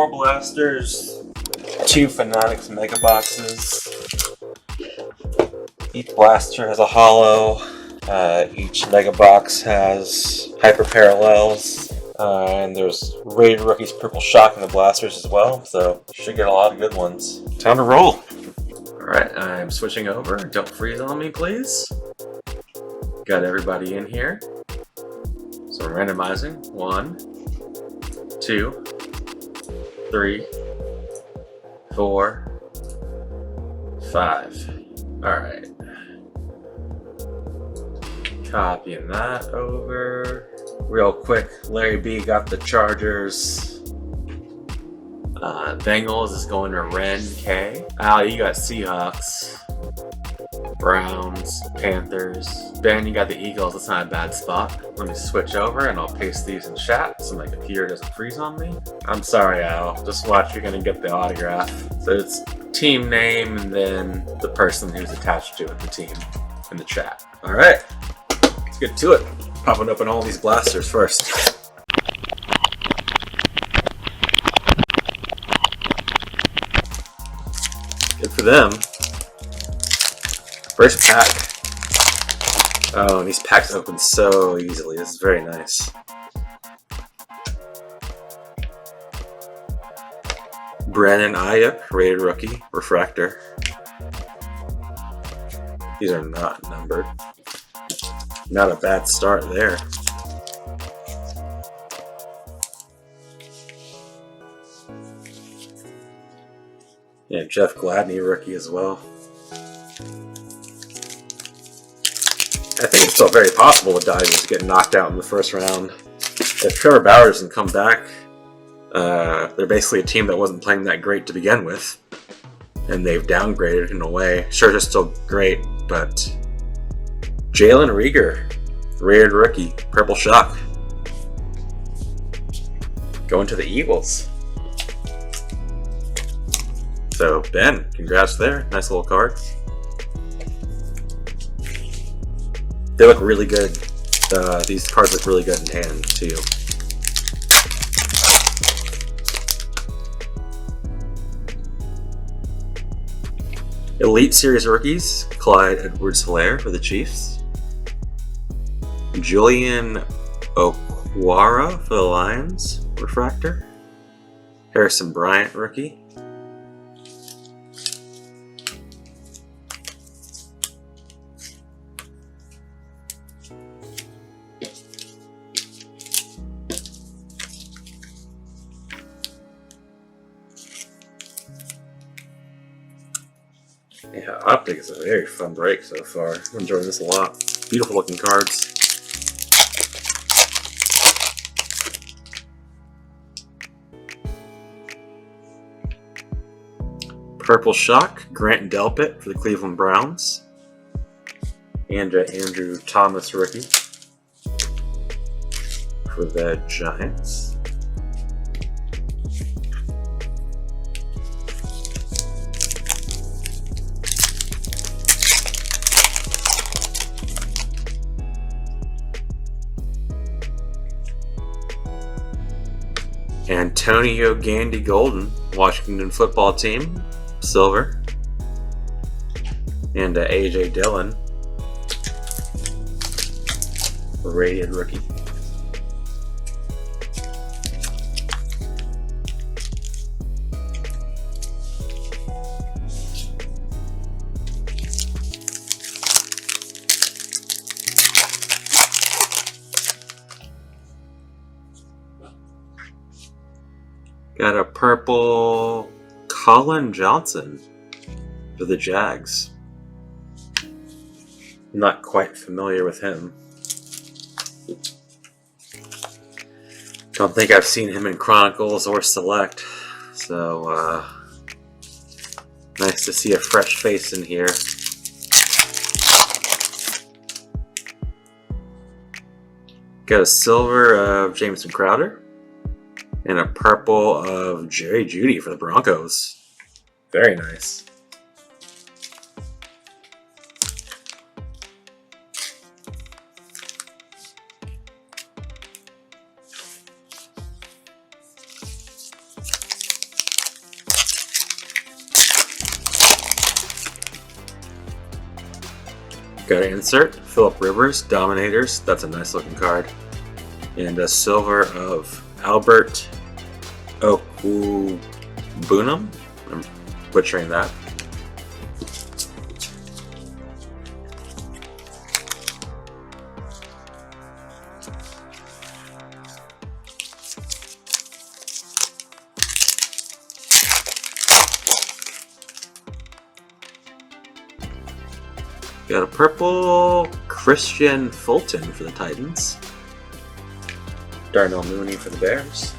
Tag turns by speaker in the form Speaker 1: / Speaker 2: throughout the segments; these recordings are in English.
Speaker 1: 4 blasters, 2 Fanatics mega boxes. Each blaster has a hollow. Each mega box has hyper parallels. And there's Rated Rookies Purple Shock in the blasters as well, so you should get a lot of good ones. Time to roll! Alright, I'm switching over. Don't freeze on me, please. Got everybody in here. So I'm randomizing. 1, 2, 3, 4, 5. Alright. Copying that over. Real quick, Larry B got the Chargers. Bengals is going to Ren K. Al, you got Seahawks. Browns, Panthers. Ben, you got the Eagles. That's not a bad spot. Let me switch over and I'll paste these in chat so my computer doesn't freeze on me. I'm sorry, Al. Just watch, you're going to get the autograph. So it's team name and then the person who's attached to it, the team, in the chat. Alright, let's get to it. Popping open all these blasters first. Good for them. First pack. Oh, and these packs open so easily. This is very nice. Brandon Ayuk, Rated Rookie, Refractor. These are not numbered. Not a bad start there. Yeah, Jeff Gladney, rookie as well. I think it's still very possible the Dodgers get knocked out in the first round. If Trevor Bauer doesn't come back, they're basically a team that wasn't playing that great to begin with. And they've downgraded in a way. Sure, they're still great, but Jalen Reagor, Rated Rookie, Purple Shock. Going to the Eagles. So, Ben, congrats there. Nice little card. They look really good. These cards look really good in hand, too. Elite Series rookies, Clyde Edwards-Helaire for the Chiefs. Julian Okwara for the Lions, Refractor. Harrison Bryant, rookie. Yeah, Optic is a very fun break so far. I'm enjoying this a lot. Beautiful looking cards. Purple Shock, Grant Delpit for the Cleveland Browns. And Andrew Thomas, rookie, for the Giants. Antonio Gandy Golden, Washington football team, silver. And AJ Dillon, Rated Rookie. Got a purple Colin Johnson for the Jags. Not quite familiar with him. Don't think I've seen him in Chronicles or Select. So, nice to see a fresh face in here. Got a silver of Jameson Crowder. And a purple of Jerry Jeudy for the Broncos. Very nice. Got to insert Philip Rivers, Dominators. That's a nice looking card. And a silver of Albert Okwubunam. I'm butchering that. Got a purple Christian Fulton for the Titans. Darnell Mooney for the Bears.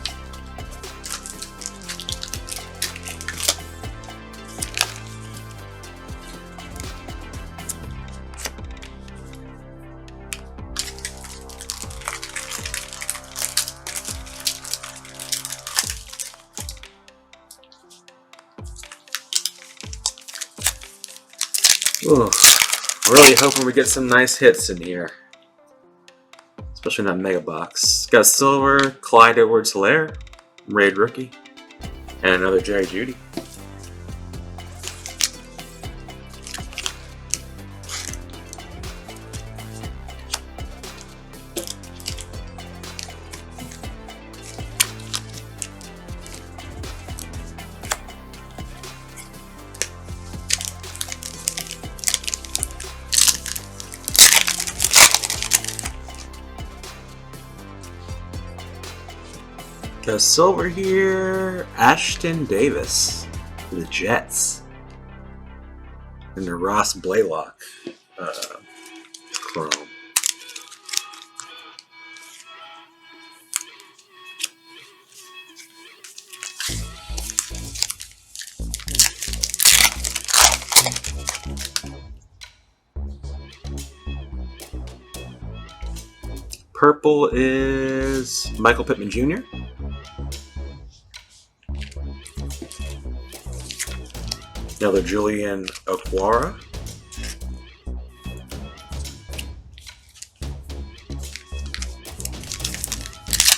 Speaker 1: Ooh. Really hoping we get some nice hits in here. Especially in that mega box. Got silver, Clyde Edwards-Helaire, Raid rookie, and another Jerry Jeudy. Got silver here, Ashton Davis for the Jets. And the Ross Blaylock chrome. Purple is Michael Pittman Jr. Another Julian Okwara.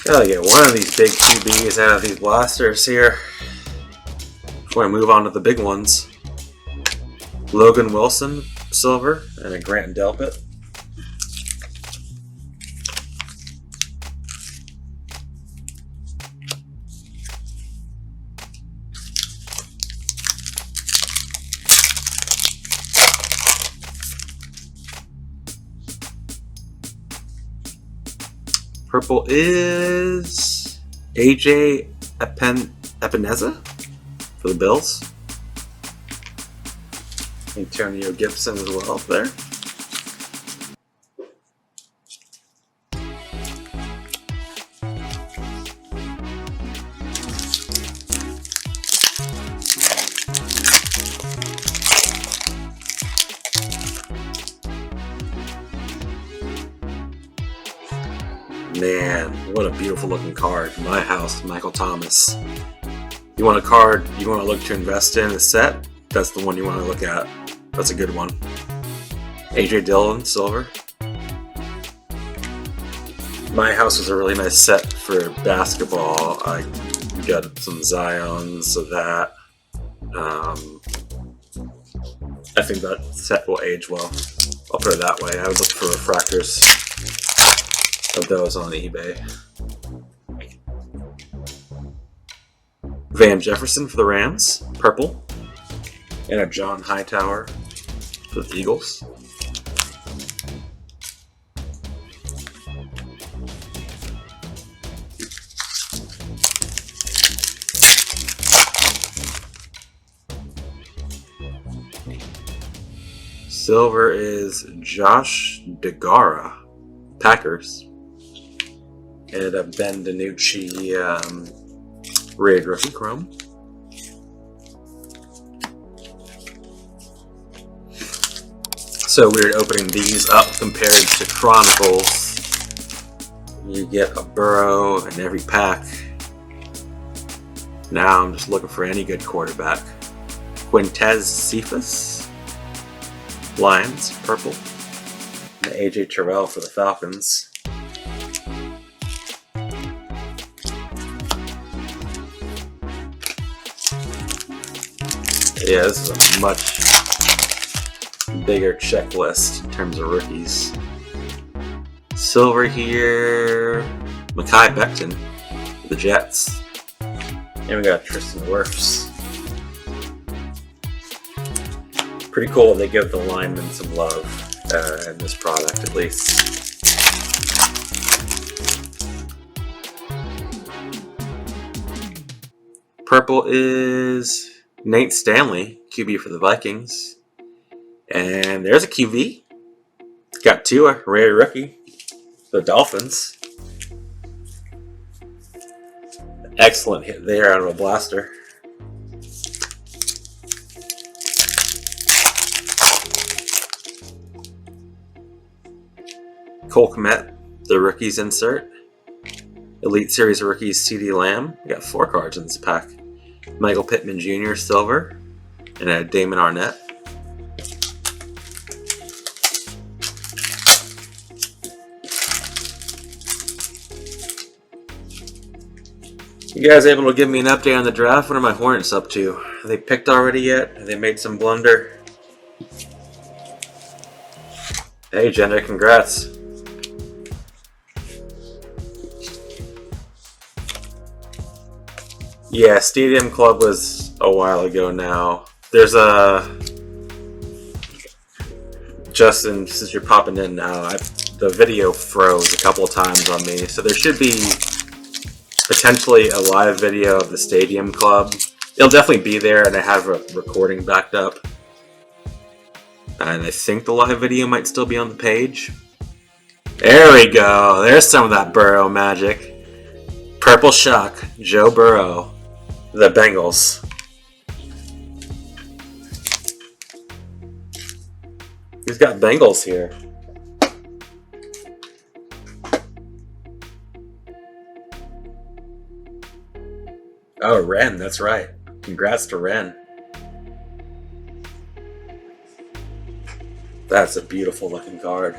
Speaker 1: Gotta get one of these big QBs out of these blasters here before I move on to the big ones. Logan Wilson, silver, and a Grant Delpit. Purple is AJ Epineza for the Bills. Antonio Gibson as well there. Man, what a beautiful looking card. My House, Michael Thomas. You want a card you want to look to invest in a set? That's the one you want to look at. That's a good one. AJ Dillon, silver. My House was a really nice set for basketball. I got some Zions of that. I think that set will age well. I'll put it that way. I would look for refractors of those on eBay. Van Jefferson for the Rams, purple. And a John Hightower for the Eagles. Silver is Josh DeGara, Packers. And a Ben DiNucci Raid rookie chrome. So weird opening these up compared to Chronicles. You get a Burrow in every pack. Now I'm just looking for any good quarterback. Quintez Cephas, Lions, purple. And AJ Terrell for the Falcons. Yeah, this is a much bigger checklist in terms of rookies. Silver here, Mekhi Becton, the Jets. And we got Tristan Wirfs. Pretty cool they give the linemen some love in this product, at least. Purple is Nate Stanley, QB for the Vikings. And there's a QB. Got Tua, rare rookie. The Dolphins. Excellent hit there out of a blaster. Cole Kmet, the rookies insert. Elite Series rookies CeeDee Lamb. We got 4 cards in this pack. Michael Pittman Jr. silver. And a Damon Arnett. You guys able to give me an update on the draft? What are my Hornets up to? Are they picked already yet? Have they made some blunder? Hey, Jenna, congrats. Yeah, Stadium Club was a while ago now. There's a... Justin, since you're popping in now, the video froze a couple of times on me, so there should be potentially a live video of the Stadium Club. It'll definitely be there, and I have a recording backed up. And I think the live video might still be on the page. There we go. There's some of that Burrow magic. Purple Shock, Joe Burrow, the Bengals. He's got Bengals here. Oh, Ren, that's right. Congrats to Ren. That's a beautiful looking card.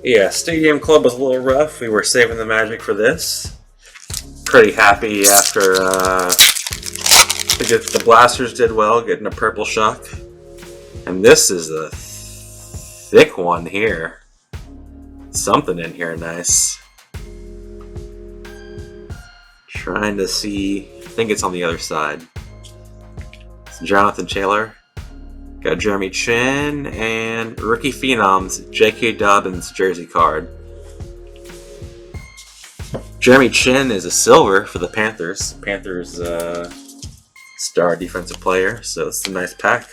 Speaker 1: Yeah, Stadium Club was a little rough. We were saving the magic for this. Pretty happy after the Blasters did well, getting a Purple Shock. And this is a thick one here. Something in here nice. Trying to see. I think it's on the other side. It's Jonathan Taylor. Got Jeremy Chin and Rookie Phenoms, J.K. Dobbins jersey card. Jeremy Chin is a silver for the Panthers. Panthers star defensive player, so it's a nice pack.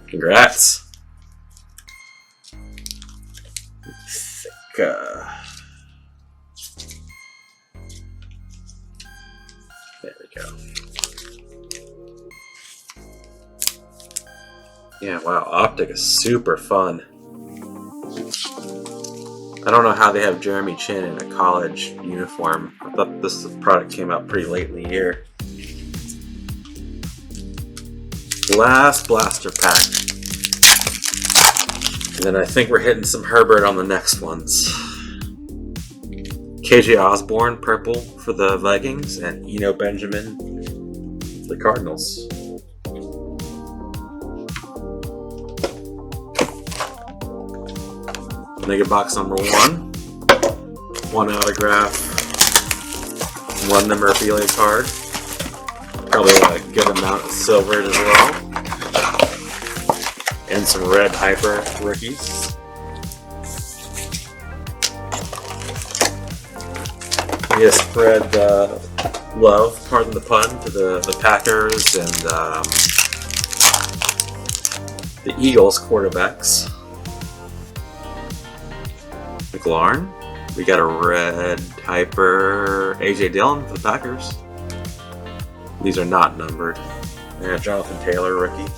Speaker 1: Congrats. There we go. Yeah, wow, Optic is super fun. I don't know how they have Jeremy Chin in a college uniform. I thought this product came out pretty late in the year. Last blaster pack. And then I think we're hitting some Herbert on the next ones. KJ Osborne, purple for the Vikings, and Eno Benjamin for the Cardinals. Mega box number 1. 1 autograph. 1 memorabilia card. Probably a good amount of silver as well. And some red hyper rookies. We just spread love, pardon the pun, to the Packers and the Eagles quarterbacks. McLaurin. We got a red hyper AJ Dillon for the Packers. These are not numbered. And Jonathan Taylor rookie.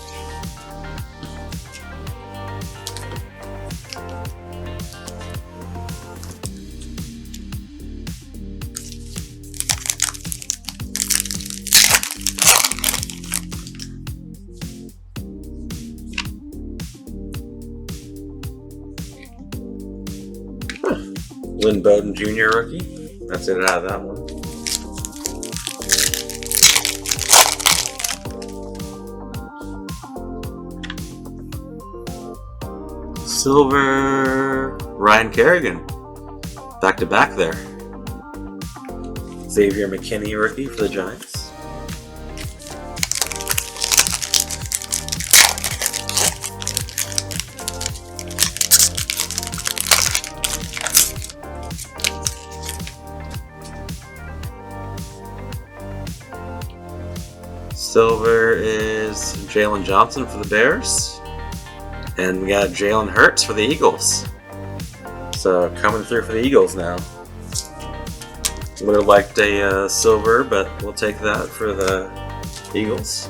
Speaker 1: Lynn Bowden Jr. rookie. That's it out of that one. Silver, Ryan Kerrigan. Back to back there. Xavier McKinney rookie for the Giants. Silver is Jalen Johnson for the Bears. And we got Jalen Hurts for the Eagles. So coming through for the Eagles now. Would have liked a silver, but we'll take that for the Eagles.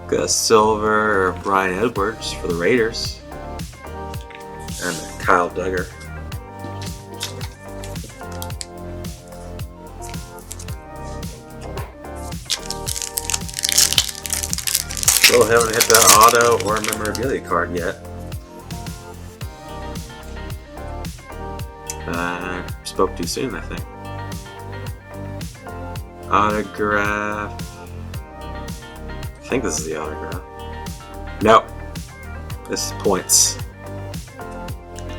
Speaker 1: Got a silver Brian Edwards for the Raiders. And Kyle Duggar. Still haven't hit that auto or memorabilia card yet. Spoke too soon, I think. Autograph. I think this is the autograph. No. This is points.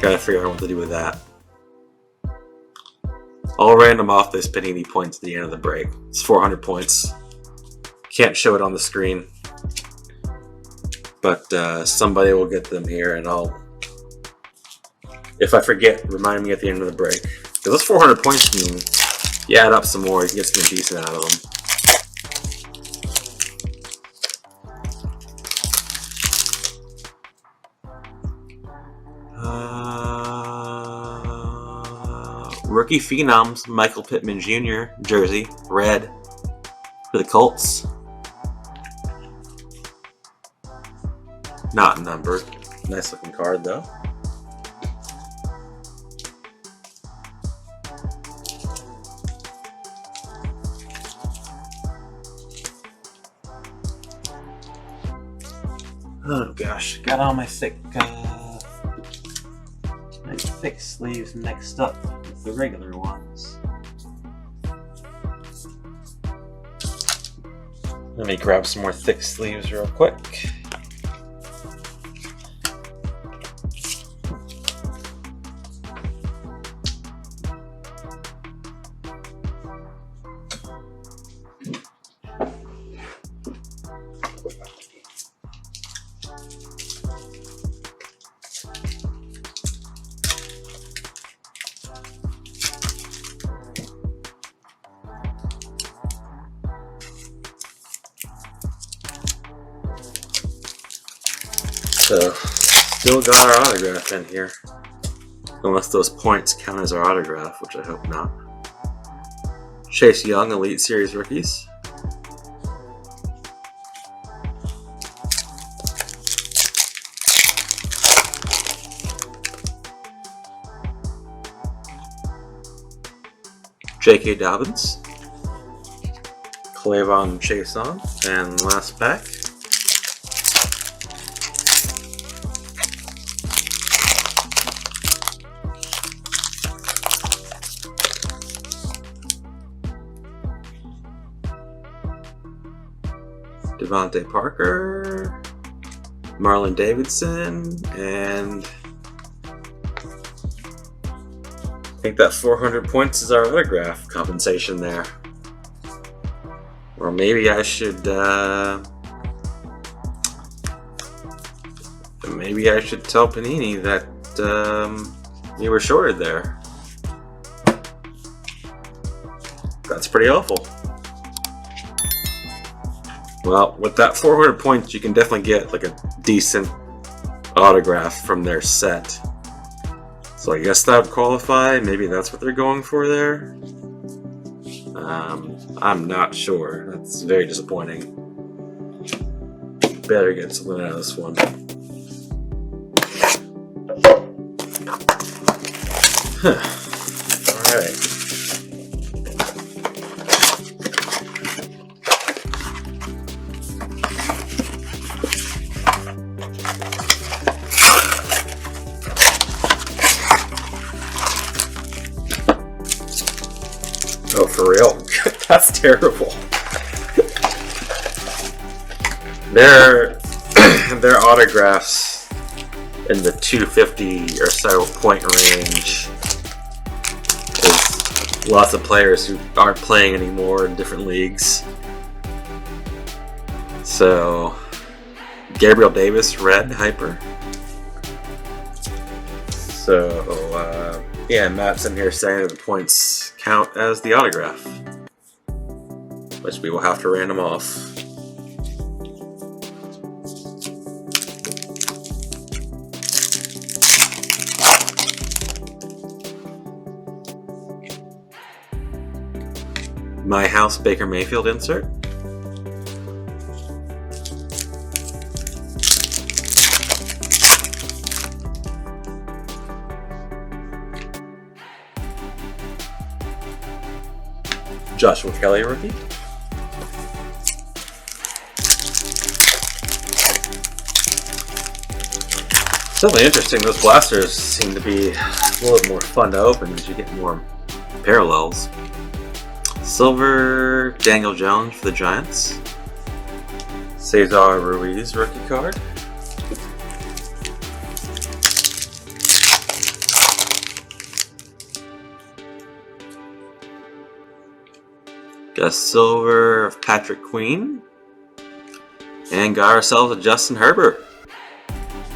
Speaker 1: Gotta figure out what to do with that. I'll random off this Panini points at the end of the break. It's 400 points. Can't show it on the screen. But somebody will get them here, and I'll... If I forget, remind me at the end of the break. Because those 400 points mean you add up some more, you can get something decent out of them. Rookie Phenoms, Michael Pittman Jr. jersey, red, for the Colts. Not numbered. Nice looking card though. Oh gosh, got all my thick sleeves mixed up with the regular ones. Let me grab some more thick sleeves real quick. So, still got our autograph in here. Unless those points count as our autograph, which I hope not. Chase Young, Elite Series rookies. J.K. Dobbins. Clavon Chason. And last pack. Devontae Parker, Marlon Davidson, and I think that 400 points is our autograph compensation there. Or maybe I should tell Panini that you were shorted there. That's pretty awful. Well, with that 400 points, you can definitely get like a decent autograph from their set. So I guess that would qualify. Maybe that's what they're going for there. I'm not sure. That's very disappointing. Better get something out of this one. Alright. for real? That's terrible. Their autographs in the 250 or so point range is lots of players who aren't playing anymore in different leagues. So, Gabriel Davis, red hyper. So, yeah, Matt's in here saying that the points count as the autograph, which we will have to random off. My House Baker Mayfield insert. Joshua Kelly rookie. It's definitely interesting. Those blasters seem to be a little bit more fun to open as you get more parallels. Silver Daniel Jones for the Giants. Cesar Ruiz rookie card. Got a silver of Patrick Queen. And got ourselves a Justin Herbert.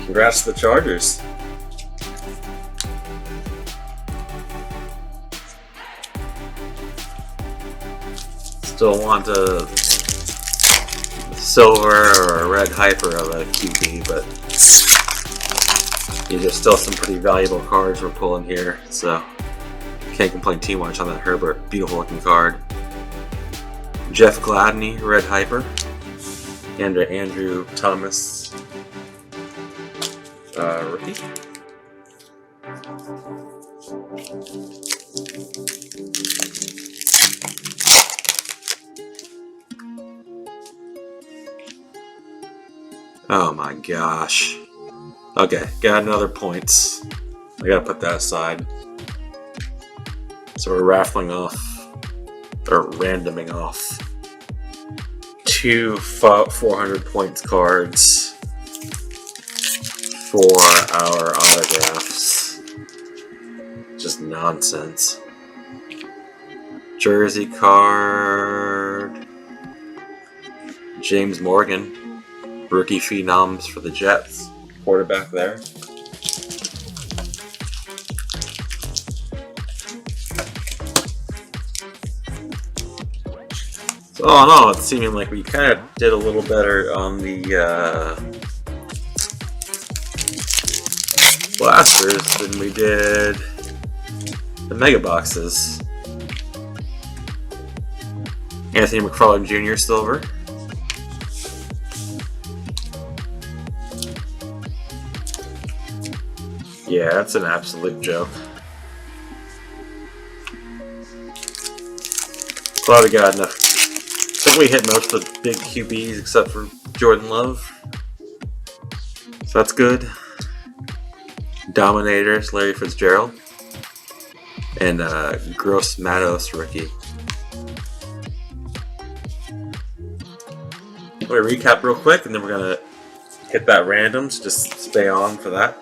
Speaker 1: Congrats to the Chargers. Still want a silver or a red hyper of a QB, but these are still some pretty valuable cards we're pulling here, so can't complain too much on that Herbert. Beautiful looking card. Jeff Gladney, red hyper. And Andrew Thomas, rookie. Oh my gosh. Okay, got another points. I gotta put that aside. So we're raffling off, or randoming off, 2 400 points cards for our autographs. Just nonsense. Jersey card. James Morgan, rookie phenoms for the Jets. Quarterback there. So all in all, it's seeming like we kind of did a little better on the blasters than we did the mega boxes. Anthony McFarland Jr. silver. Yeah, that's an absolute joke. Glad we got enough. I think we hit most of the big QBs except for Jordan Love. So that's good. Dominators, Larry Fitzgerald. And Gross Matos rookie. I'm going to recap real quick and then we're going to hit that random, so just stay on for that.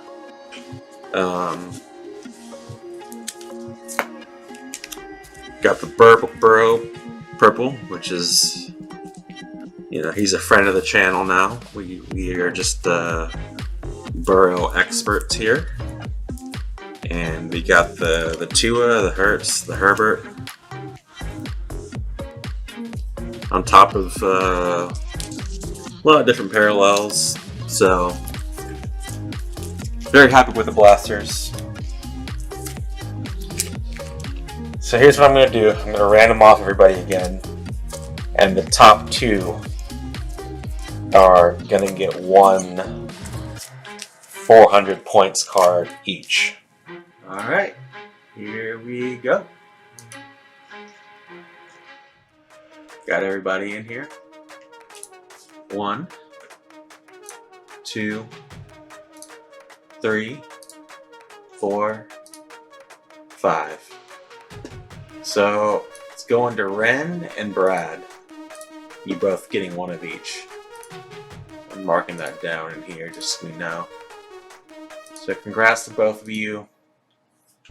Speaker 1: Got the Burrow purple, which is, you know, he's a friend of the channel now. We are just Burrow experts here. And we got the Tua, the Hurts, the Herbert. On top of a lot of different parallels. So, very happy with the blasters. So here's what I'm going to do. I'm going to random off everybody again. And the top 2 are going to get 1 400 points card each. Alright, here we go. Got everybody in here. 1, 2, 3, 4, 5. So, let's going to Ren and Brad. You both getting one of each. I'm marking that down in here just so we know. So congrats to both of you.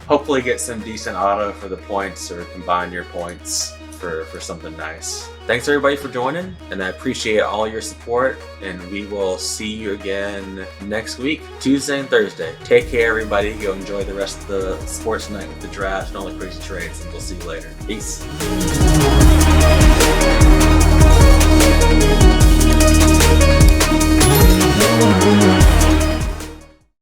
Speaker 1: Hopefully get some decent auto for the points, or combine your points for something nice. Thanks everybody for joining, and I appreciate all your support, and we will see you again next week, Tuesday and Thursday. Take care everybody, go enjoy the rest of the sports night with the draft and all the crazy trades, and we'll see you later. Peace.